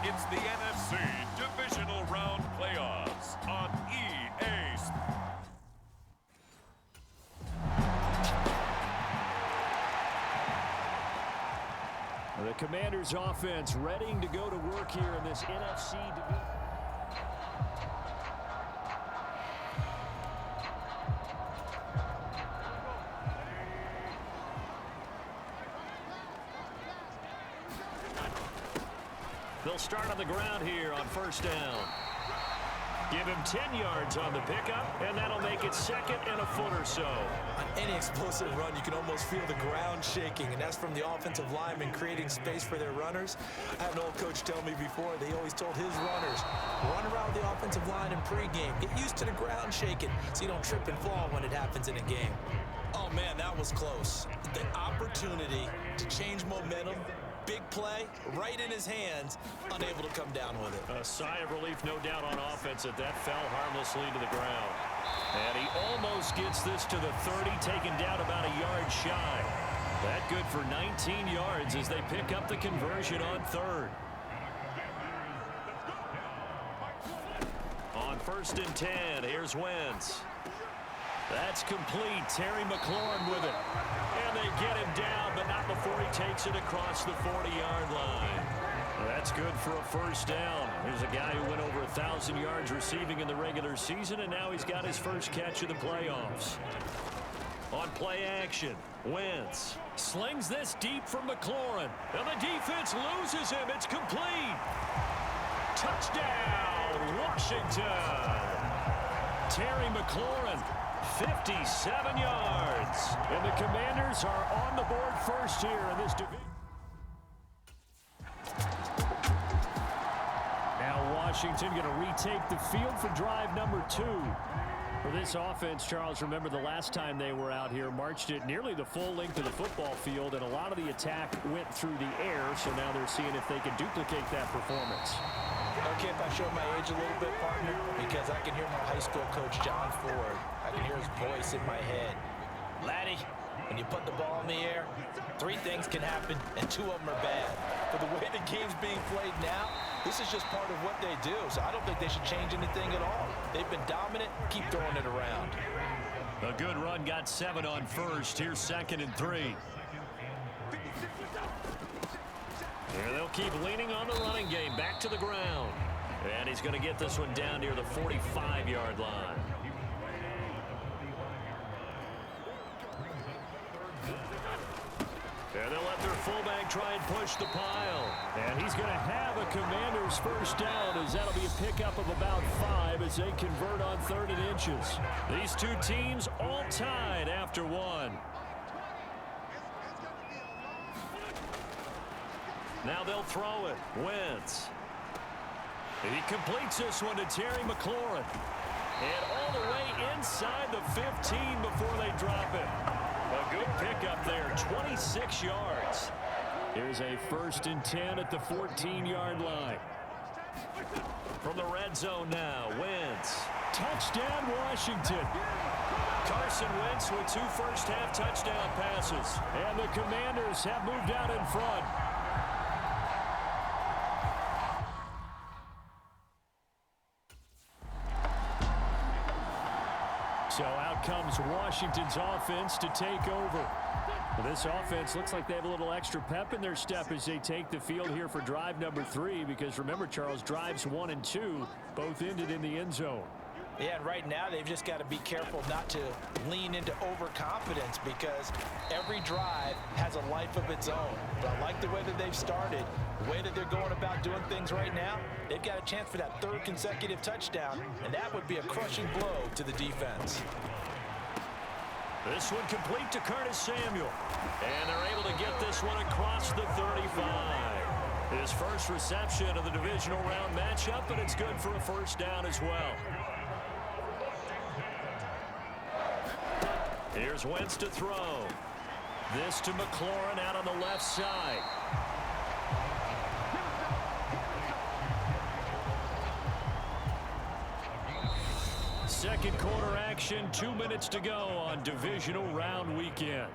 It's the NFC Divisional Round Playoffs on EA Sports. The Commanders' offense ready to go to work here in this NFC division. They'll start on the ground here on first down. Give him 10 yards on the pickup, and that'll make it second and a foot or so. On any explosive run, you can almost feel the ground shaking, and that's from the offensive linemen creating space for their runners. I had an old coach tell me before, they always told his runners, run around the offensive line in pregame. Get used to the ground shaking so you don't trip and fall when it happens in a game. Oh, man, that was close. The opportunity to change momentum, big play, right in his hands, unable to come down with it. A sigh of relief, no doubt, on offense that fell harmlessly to the ground. And he almost gets this to the 30, taken down about a yard shy. That good for 19 yards as they pick up the conversion on third. On first and 10, here's Wentz. That's complete. Terry McLaurin with it. And they get him down, but not before he takes it across the 40-yard line. That's good for a first down. Here's a guy who went over 1,000 yards receiving in the regular season, and now he's got his first catch of the playoffs. On play action, Wentz slings this deep from McLaurin, and the defense loses him. It's complete. Touchdown, Washington. Terry McLaurin, 57 yards. And the Commanders are on the board first here in this division. Now Washington going to retake the field for drive number 2. For this offense, Charles, remember the last time they were out here, marched it nearly the full length of the football field, and a lot of the attack went through the air, so now they're seeing if they can duplicate that performance. Okay, if I show my age a little bit, partner, because I can hear my high school coach, John Ford. I can hear his voice in my head. Laddie, when you put the ball in the air, 3 things can happen, and 2 of them are bad. For the way the game's being played now, this is just part of what they do, so I don't think they should change anything at all. They've been dominant. Keep throwing it around. A good run, got 7 on first. Here's second and 3. Here they'll keep leaning on the running game. Back to the ground. And he's going to get this one down near the 45-yard line. And they'll let their fullback try and push the pile. And he's going to have a Commanders first down, as that'll be a pickup of about 5 as they convert on 3rd and inches. These 2 teams all tied after 1. Now they'll throw it. Wentz. He completes this one to Terry McLaurin. And all the way inside the 15 before they drop it. A good pickup there, 26 yards. Here's a 1st and 10 at the 14-yard line. From the red zone now, Wentz. Touchdown, Washington. Carson Wentz with 2 first-half touchdown passes. And the Commanders have moved out in front. So out comes Washington's offense to take over. Well, this offense looks like they have a little extra pep in their step as they take the field here for drive number 3, because remember, Charles, drives 1 and 2 both ended in the end zone. Yeah, and right now they've just got to be careful not to lean into overconfidence, because every drive has a life of its own. But I like the way that they've started, the way that they're going about doing things right now. They've got a chance for that 3rd consecutive touchdown, and that would be a crushing blow to the defense. This one complete to Curtis Samuel. And they're able to get this one across the 35. His first reception of the divisional round matchup, and it's good for a first down as well. Here's Wentz to throw. This to McLaurin out on the left side. Second quarter action, 2 minutes to go on divisional round weekend.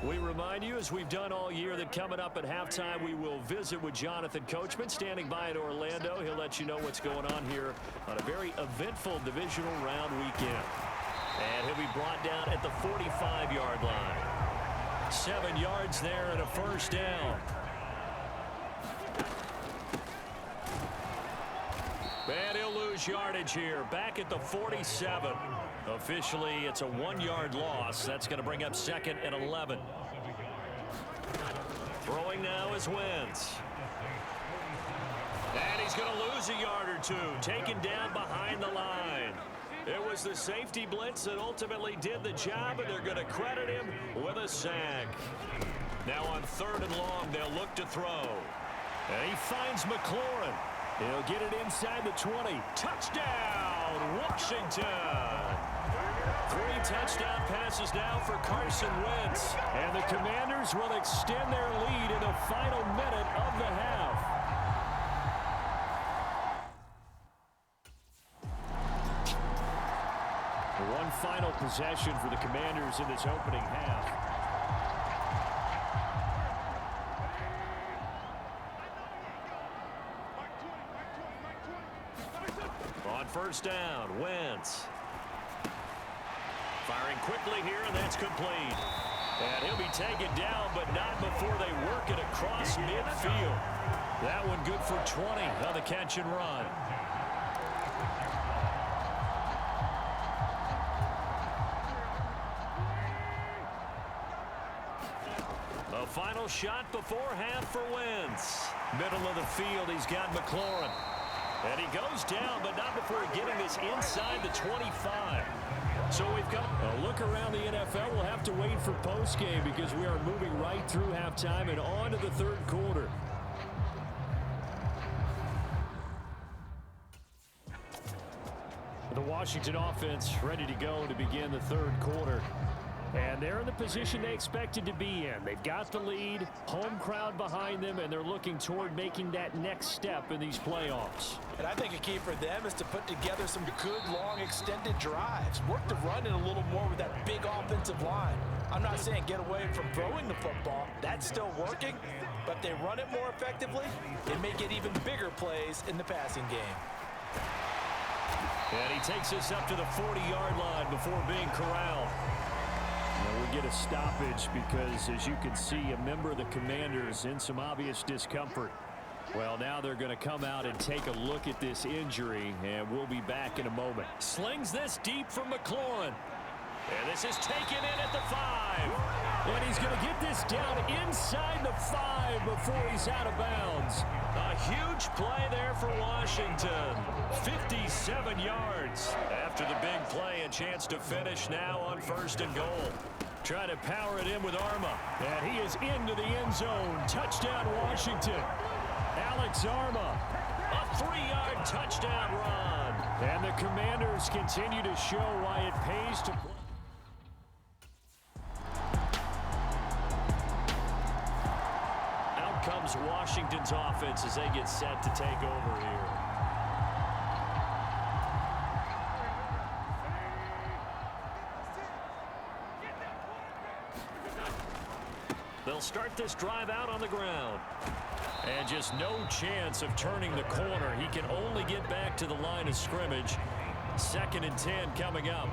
We remind you, as we've done all year, that coming up at halftime, we will visit with Jonathan Coachman, standing by in Orlando. He'll let you know what's going on here on a very eventful divisional round weekend. And he'll be brought down at the 45-yard line. 7 yards there and a first down. And he'll lose yardage here, back at the 47. Officially, it's a 1-yard loss. That's going to bring up 2nd and 11. Throwing now is Wentz. And he's going to lose a yard or two, taken down behind the line. It was the safety blitz that ultimately did the job, and they're going to credit him with a sack. Now on 3rd and long, they'll look to throw. And he finds McLaurin. He'll get it inside the 20. Touchdown, Washington. 3 touchdown passes now for Carson Wentz. And the Commanders will extend their lead in the final minute of the half. One final possession for the Commanders in this opening half. On 1st down, Wentz. Firing quickly here, and that's complete. And he'll be taken down, but not before they work it across midfield. That one good for 20 on the catch and run. A final shot before half for Wentz. Middle of the field, he's got McLaurin. And he goes down, but not before getting this inside the 25. So we've got a look around the NFL. We'll have to wait for postgame because we are moving right through halftime and on to the 3rd quarter. The Washington offense ready to go to begin the 3rd quarter. And they're in the position they expected to be in. They've got the lead, home crowd behind them, and they're looking toward making that next step in these playoffs. And I think a key for them is to put together some good, long, extended drives. Work the run in a little more with that big offensive line. I'm not saying get away from throwing the football. That's still working. But if they run it more effectively, they may get even bigger plays in the passing game. And he takes us up to the 40-yard line before being corralled. We get a stoppage because, as you can see, a member of the Commanders in some obvious discomfort. Well, now they're going to come out and take a look at this injury, and we'll be back in a moment. Slings this deep from McLaurin. And this is taken in at the 5. And he's going to get this down inside the 5 before he's out of bounds. A huge play there for Washington. 57 yards. After the big play, a chance to finish now on 1st and goal. Try to power it in with Arma. And he is into the end zone. Touchdown, Washington. Alex Arma. A 3-yard touchdown run. And the Commanders continue to show why it pays to play. Out comes Washington's offense as they get set to take over here. They'll start this drive out on the ground. And just no chance of turning the corner. He can only get back to the line of scrimmage. 2nd and 10 coming up.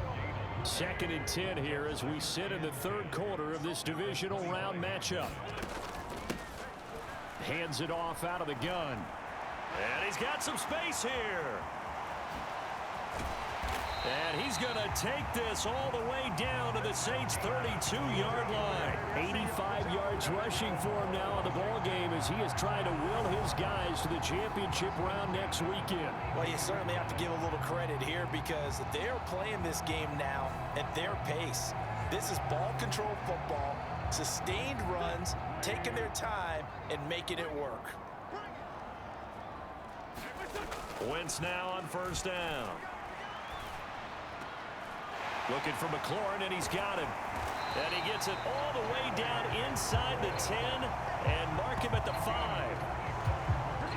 2nd and 10 here as we sit in the 3rd quarter of this divisional round matchup. Hands it off out of the gun. And he's got some space here. And he's going to take this all the way down to the Saints' 32-yard line. 85 yards rushing for him now in the ballgame as he is trying to will his guys to the championship round next weekend. Well, you certainly have to give a little credit here because they're playing this game now at their pace. This is ball control football, sustained runs, taking their time, and making it work. Wentz now on 1st down. Looking for McLaurin, and he's got him. And he gets it all the way down inside the 10 and mark him at the 5.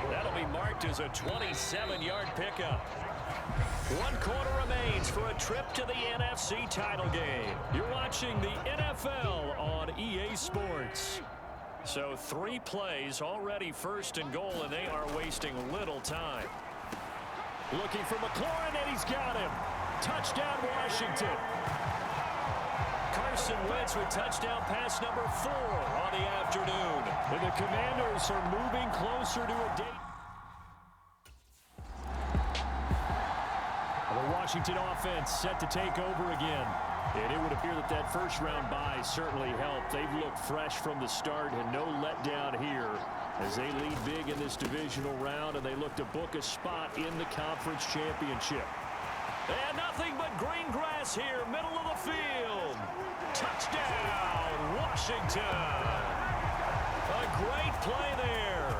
That'll be marked marked as a 27-yard pickup. 1 quarter remains for a trip to the NFC title game. You're watching the NFL on EA Sports. So 3 plays already first and goal, and they are wasting little time. Looking for McLaurin, and he's got him. Touchdown, Washington. Carson Wentz with touchdown pass number 4 on the afternoon. And the Commanders are moving closer to a date. The Washington offense set to take over again. And it would appear that that first-round bye certainly helped. They've looked fresh from the start and no letdown here as they lead big in this divisional round, and they look to book a spot in the conference championship. And nothing but green grass here, middle of the field. Touchdown, Washington. A great play there.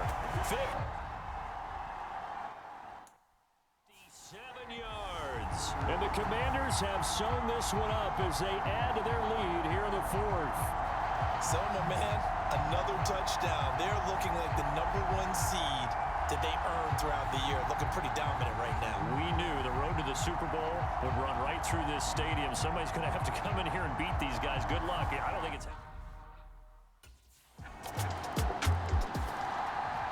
57 yards. And the Commanders have sewn this one up as they add to their lead here in the 4th. So, my man, another touchdown. They're looking like the #1 seed that they earned throughout the year. Looking pretty dominant right now. We knew the road to the Super Bowl would run right through this stadium. Somebody's going to have to come in here and beat these guys. Good luck. I don't think it's...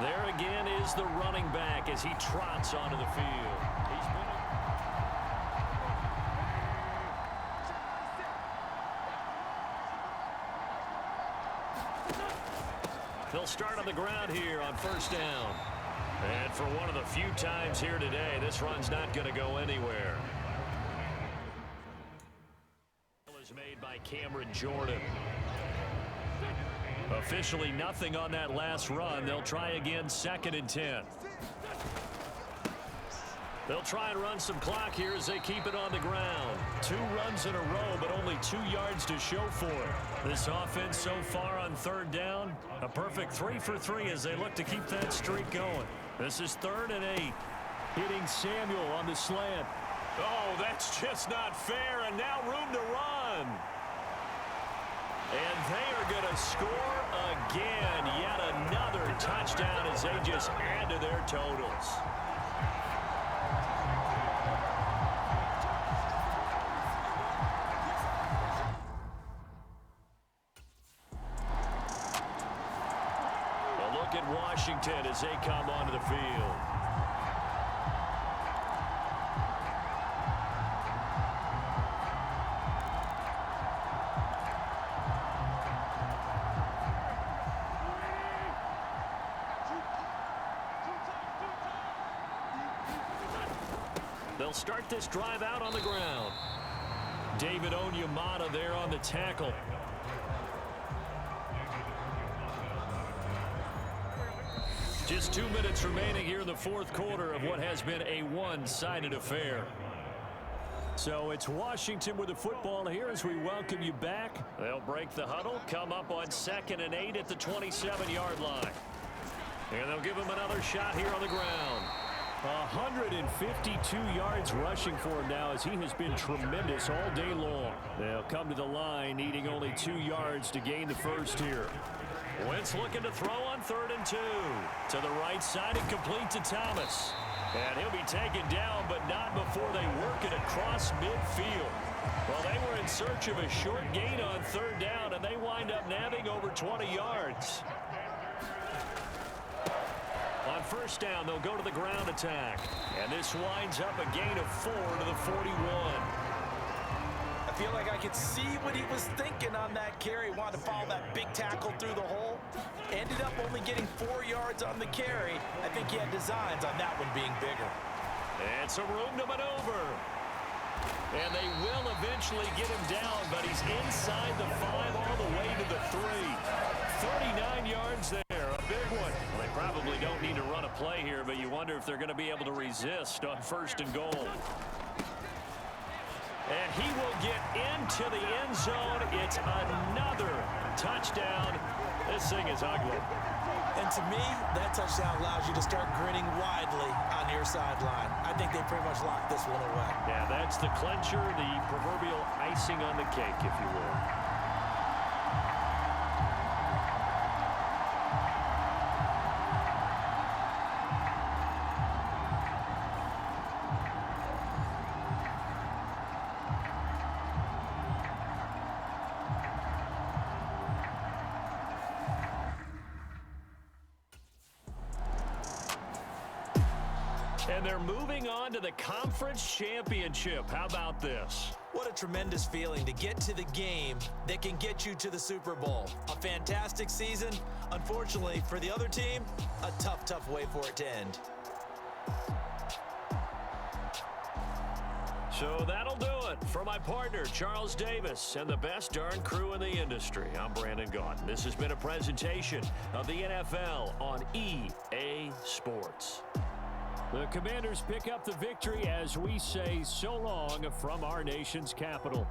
There again is the running back as he trots onto the field. They'll start on the ground here on first down. And for one of the few times here today, this run's not going to go anywhere. Is made by Cameron Jordan. Officially nothing on that last run. They'll try again, 2nd and 10. They'll try and run some clock here as they keep it on the ground. 2 runs in a row, but only 2 yards to show for it. This offense so far on 3rd down, a perfect 3 for 3 as they look to keep that streak going. This is 3rd and 8. Hitting Samuel on the slant. Oh, that's just not fair, and now room to run. And they are going to score again. Yet another touchdown as they just add to their totals. At Washington as they come onto the field. They'll start this drive out on the ground. David Onyemata there on the tackle. Just 2 minutes remaining here in the 4th quarter of what has been a one-sided affair. So it's Washington with the football here as we welcome you back. They'll break the huddle, come up on 2nd and 8 at the 27-yard line. And they'll give him another shot here on the ground. 152 yards rushing for him now as he has been tremendous all day long. They'll come to the line needing only 2 yards to gain the first here. Wentz looking to throw on 3rd and 2. To the right side and complete to Thomas. And he'll be taken down, but not before they work it across midfield. Well, they were in search of a short gain on 3rd down, and they wind up nabbing over 20 yards. On 1st down, they'll go to the ground attack. And this winds up a gain of 4 to the 41. I feel like I could see what he was thinking on that carry. Wanted to follow that big tackle through the hole. Ended up only getting 4 yards on the carry. I think he had designs on that one being bigger. And some room to maneuver. And they will eventually get him down, but he's inside the 5 all the way to the 3. 39 yards there, a big one. Well, they probably don't need to run a play here, but you wonder if they're going to be able to resist on 1st and goal. And he will get into the end zone. It's another touchdown. This thing is ugly. And to me, that touchdown allows you to start grinning widely on your sideline. I think they pretty much locked this one away. Yeah, that's the clincher, the proverbial icing on the cake, if you will. And they're moving on to the conference championship. How about this? What a tremendous feeling to get to the game that can get you to the Super Bowl. A fantastic season. Unfortunately, for the other team, a tough, tough way for it to end. So that'll do it. For my partner, Charles Davis, and the best darn crew in the industry, I'm Brandon Gaudin. This has been a presentation of the NFL on EA Sports. The Commanders pick up the victory as we say so long from our nation's capital.